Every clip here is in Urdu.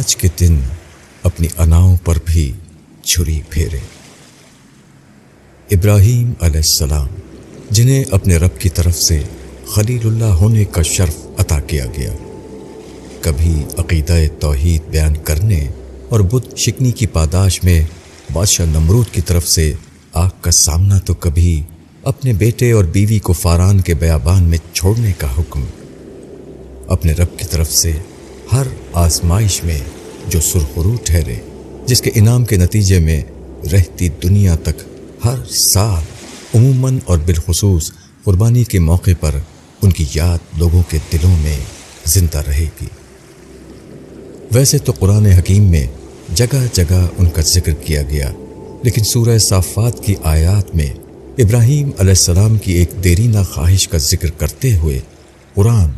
آج کے دن اپنی اناؤں پر بھی چھری پھیرے۔ ابراہیم علیہ السلام جنہیں اپنے رب کی طرف سے خلیل اللہ ہونے کا شرف عطا کیا گیا، کبھی عقیدہ توحید بیان کرنے اور بت شکنی کی پاداش میں بادشاہ نمرود کی طرف سے آگ کا سامنا، تو کبھی اپنے بیٹے اور بیوی کو فاران کے بیابان میں چھوڑنے کا حکم۔ اپنے رب کی طرف سے ہر آزمائش میں جو سرخرو ٹھہرے، جس کے انعام کے نتیجے میں رہتی دنیا تک ہر سال عموماً اور بالخصوص قربانی کے موقع پر ان کی یاد لوگوں کے دلوں میں زندہ رہے گی۔ ویسے تو قرآن حکیم میں جگہ جگہ ان کا ذکر کیا گیا، لیکن سورہ صافات کی آیات میں ابراہیم علیہ السلام کی ایک دیرینہ خواہش کا ذکر کرتے ہوئے قرآن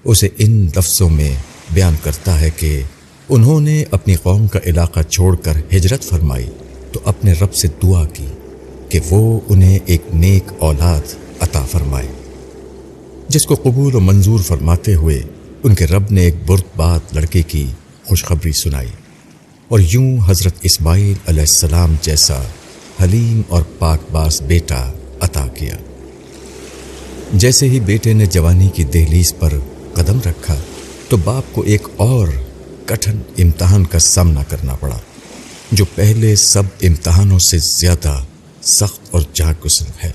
اسے ان لفظوں میں بیان کرتا ہے کہ انہوں نے اپنی قوم کا علاقہ چھوڑ کر ہجرت فرمائی تو اپنے رب سے دعا کی کہ وہ انہیں ایک نیک اولاد عطا فرمائے، جس کو قبول و منظور فرماتے ہوئے ان کے رب نے ایک بردبات لڑکے کی خوشخبری سنائی، اور یوں حضرت اسماعیل علیہ السلام جیسا حلیم اور پاک باز بیٹا عطا کیا۔ جیسے ہی بیٹے نے جوانی کی دہلیز پر قدم رکھا تو باپ کو ایک اور کٹھن امتحان کا سامنا کرنا پڑا، جو پہلے سب امتحانوں سے زیادہ سخت اور جاں گسل ہے۔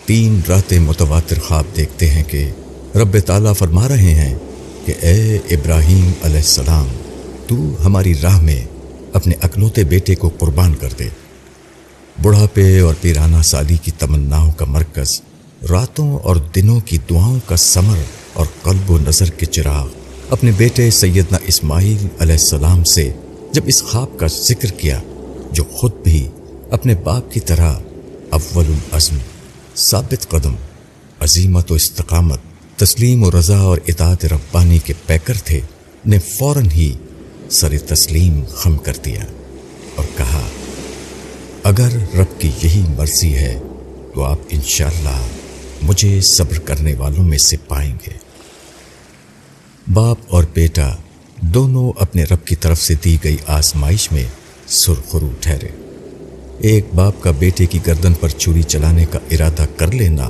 3 راتیں متواتر خواب دیکھتے ہیں کہ رب تعالیٰ فرما رہے ہیں کہ اے ابراہیم علیہ السلام، تو ہماری راہ میں اپنے اکلوتے بیٹے کو قربان کر دے۔ بڑھاپے اور پیرانہ سالی کی تمناؤں کا مرکز، راتوں اور دنوں کی دعاؤں کا ثمر اور قلب و نظر کے چراغ اپنے بیٹے سیدنا اسماعیل علیہ السلام سے جب اس خواب کا ذکر کیا، جو خود بھی اپنے باپ کی طرح اول العزم، ثابت قدم، عزیمت و استقامت، تسلیم و رضا اور اطاعت ربانی کے پیکر تھے، نے فوراً ہی سر تسلیم خم کر دیا اور کہا، اگر رب کی یہی مرضی ہے تو آپ انشاءاللہ مجھے صبر کرنے والوں میں سے پائیں گے۔ باپ اور بیٹا دونوں اپنے رب کی طرف سے دی گئی آزمائش میں سرخرو ٹھہرے۔ ایک باپ کا بیٹے کی گردن پر چھری چلانے کا ارادہ کر لینا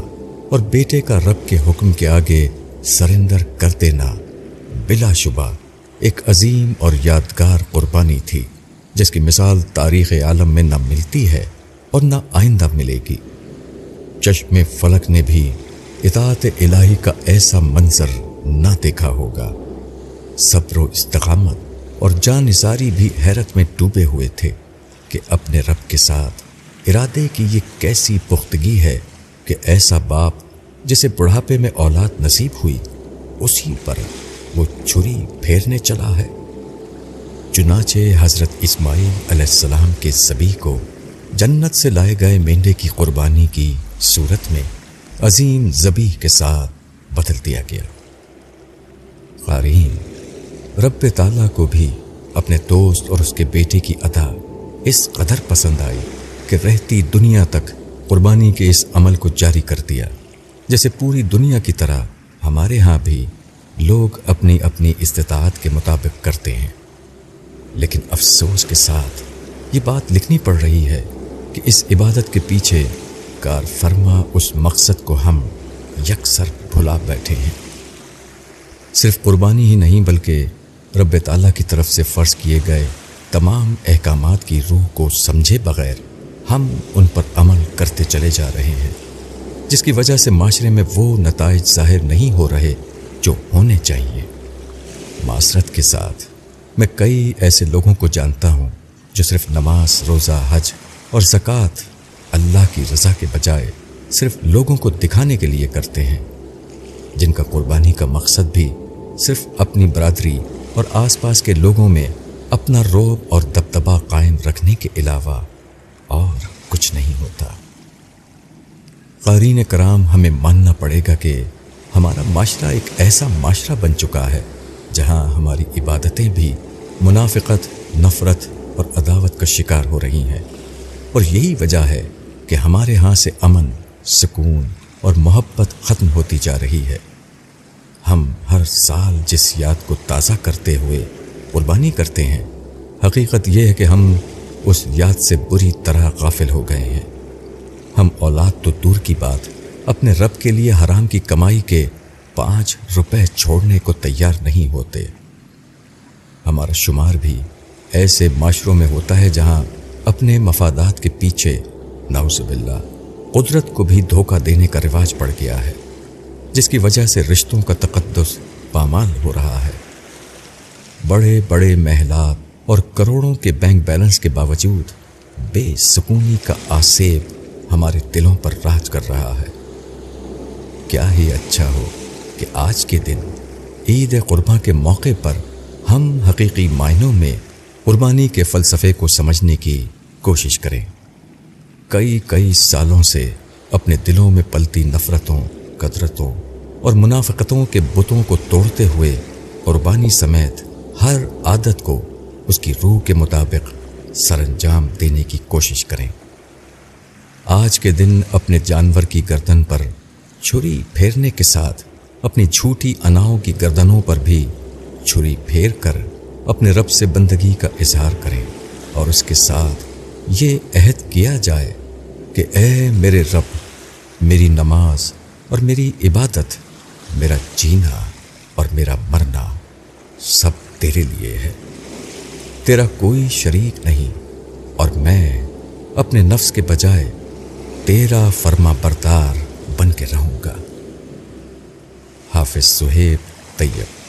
اور بیٹے کا رب کے حکم کے آگے سرنڈر کر دینا بلا شبہ ایک عظیم اور یادگار قربانی تھی، جس کی مثال تاریخ عالم میں نہ ملتی ہے اور نہ آئندہ ملے گی۔ چشم فلک نے بھی اطاعت الہی کا ایسا منظر نہ دیکھا ہوگا۔ صبر و استقامت اور جان نثاری بھی حیرت میں ڈوبے ہوئے تھے کہ اپنے رب کے ساتھ ارادے کی یہ کیسی پختگی ہے کہ ایسا باپ جسے بڑھاپے میں اولاد نصیب ہوئی، اسی پر وہ چھری پھیرنے چلا ہے۔ چنانچہ حضرت اسماعیل علیہ السلام کے ذبیح کو جنت سے لائے گئے مینڈے کی قربانی کی صورت میں عظیم ذبیح کے ساتھ بدل دیا گیا۔ قارئین، رب تعالیٰ کو بھی اپنے دوست اور اس کے بیٹے کی ادا اس قدر پسند آئی کہ رہتی دنیا تک قربانی کے اس عمل کو جاری کر دیا، جیسے پوری دنیا کی طرح ہمارے ہاں بھی لوگ اپنی اپنی استطاعت کے مطابق کرتے ہیں۔ لیکن افسوس کے ساتھ یہ بات لکھنی پڑ رہی ہے کہ اس عبادت کے پیچھے کار فرما اس مقصد کو ہم یکسر بھلا بیٹھے ہیں۔ صرف قربانی ہی نہیں بلکہ رب تعالیٰ کی طرف سے فرض کیے گئے تمام احکامات کی روح کو سمجھے بغیر ہم ان پر عمل کرتے چلے جا رہے ہیں، جس کی وجہ سے معاشرے میں وہ نتائج ظاہر نہیں ہو رہے جو ہونے چاہیے۔ معذرت کے ساتھ میں کئی ایسے لوگوں کو جانتا ہوں جو صرف نماز، روزہ، حج اور زکوٰۃ اللہ کی رضا کے بجائے صرف لوگوں کو دکھانے کے لیے کرتے ہیں، جن کا قربانی کا مقصد بھی صرف اپنی برادری اور آس پاس کے لوگوں میں اپنا رعب اور دبدبہ قائم رکھنے کے علاوہ اور کچھ نہیں ہوتا۔ قارئین کرام، ہمیں ماننا پڑے گا کہ ہمارا معاشرہ ایک ایسا معاشرہ بن چکا ہے جہاں ہماری عبادتیں بھی منافقت، نفرت اور عداوت کا شکار ہو رہی ہیں، اور یہی وجہ ہے کہ ہمارے ہاں سے امن، سکون اور محبت ختم ہوتی جا رہی ہے۔ ہم ہر سال جس یاد کو تازہ کرتے ہوئے قربانی کرتے ہیں، حقیقت یہ ہے کہ ہم اس یاد سے بری طرح غافل ہو گئے ہیں۔ ہم اولاد تو دور کی بات، اپنے رب کے لیے حرام کی کمائی کے 5 روپے چھوڑنے کو تیار نہیں ہوتے۔ ہمارا شمار بھی ایسے معاشروں میں ہوتا ہے جہاں اپنے مفادات کے پیچھے نعوذ باللہ قدرت کو بھی دھوکہ دینے کا رواج پڑ گیا ہے، جس کی وجہ سے رشتوں کا تقدس پامال ہو رہا ہے۔ بڑے بڑے محلات اور کروڑوں کے بینک بیلنس کے باوجود بے سکونی کا آسیب ہمارے دلوں پر راج کر رہا ہے۔ کیا ہی اچھا ہو کہ آج کے دن عید قرباں کے موقع پر ہم حقیقی معنوں میں قربانی کے فلسفے کو سمجھنے کی کوشش کریں۔ کئی سالوں سے اپنے دلوں میں پلتی نفرتوں، کدرتوں اور منافقتوں کے بتوں کو توڑتے ہوئے قربانی سمیت ہر عادت کو اس کی روح کے مطابق سر انجام دینے کی کوشش کریں۔ آج کے دن اپنے جانور کی گردن پر چھری پھیرنے کے ساتھ اپنی جھوٹی اناؤں کی گردنوں پر بھی چھری پھیر کر اپنے رب سے بندگی کا اظہار کریں، اور اس کے ساتھ یہ عہد کیا جائے کہ اے میرے رب، میری نماز اور میری عبادت، میرا جینا اور میرا مرنا سب تیرے لیے ہے، تیرا کوئی شریک نہیں، اور میں اپنے نفس کے بجائے تیرا فرما بردار بن کے رہوں گا۔ حافظ صہیب طیب۔